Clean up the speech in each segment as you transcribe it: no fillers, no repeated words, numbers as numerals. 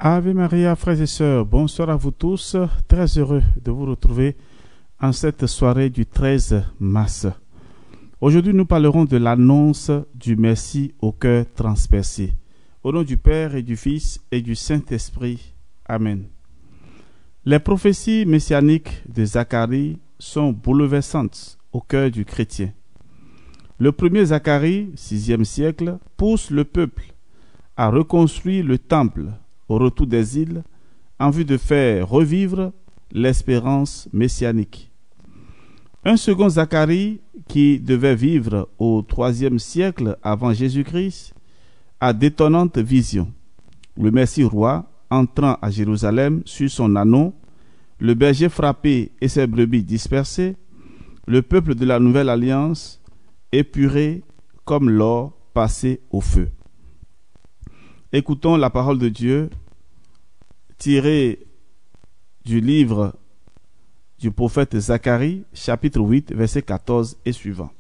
Ave Maria, frères et sœurs, bonsoir à vous tous. Très heureux de vous retrouver en cette soirée du 13 mars. Aujourd'hui, nous parlerons de l'annonce du Messie au cœur transpercé. Au nom du Père et du Fils et du Saint-Esprit. Amen. Les prophéties messianiques de Zacharie sont bouleversantes au cœur du chrétien. Le premier Zacharie, 6e siècle, pousse le peuple à reconstruire le temple au retour des îles en vue de faire revivre l'espérance messianique. Un second Zacharie, qui devait vivre au 3e siècle avant Jésus-Christ, a d'étonnantes visions. Le Messie roi entrant à Jérusalem sur son ânon, le berger frappé et ses brebis dispersées, le peuple de la nouvelle alliance épuré comme l'or passé au feu. Écoutons la parole de Dieu tirée du livre du prophète Zacharie, chapitre 8, verset 14 et suivant.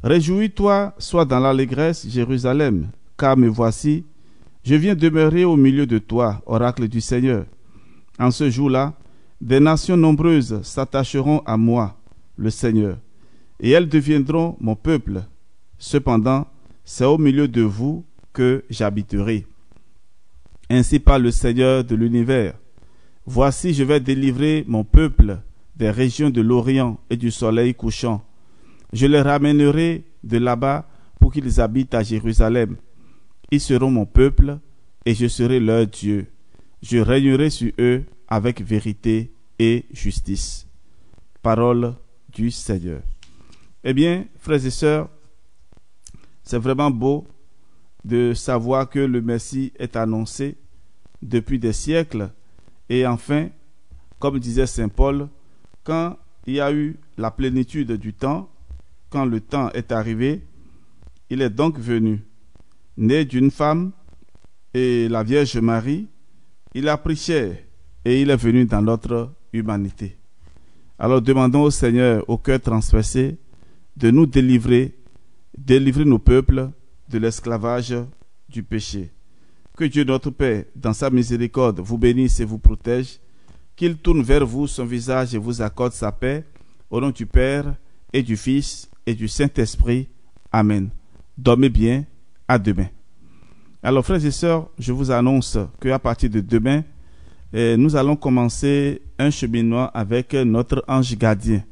Réjouis-toi, sois dans l'allégresse, Jérusalem, car me voici, je viens demeurer au milieu de toi, oracle du Seigneur. En ce jour-là, des nations nombreuses s'attacheront à moi, le Seigneur, et elles deviendront mon peuple. Cependant, c'est au milieu de vous que j'habiterai. Ainsi parle le Seigneur de l'univers. Voici, je vais délivrer mon peuple des régions de l'Orient et du soleil couchant. Je les ramènerai de là-bas pour qu'ils habitent à Jérusalem. Ils seront mon peuple et je serai leur Dieu. Je régnerai sur eux avec vérité et justice. Parole du Seigneur. Eh bien, frères et sœurs, c'est vraiment beau de savoir que le Messie est annoncé depuis des siècles. Et enfin, comme disait saint Paul, quand il y a eu la plénitude du temps, quand le temps est arrivé, il est donc venu, né d'une femme et la Vierge Marie, il a pris chair et il est venu dans notre humanité. Alors demandons au Seigneur, au cœur transpercé, de nous délivrer nos peuples de l'esclavage du péché. Que Dieu notre Père, dans sa miséricorde, vous bénisse et vous protège, qu'il tourne vers vous son visage et vous accorde sa paix, au nom du Père et du Fils et du Saint-Esprit. Amen. Dormez bien, à demain. Alors frères et sœurs, je vous annonce qu'à partir de demain, nous allons commencer un cheminement avec notre ange gardien.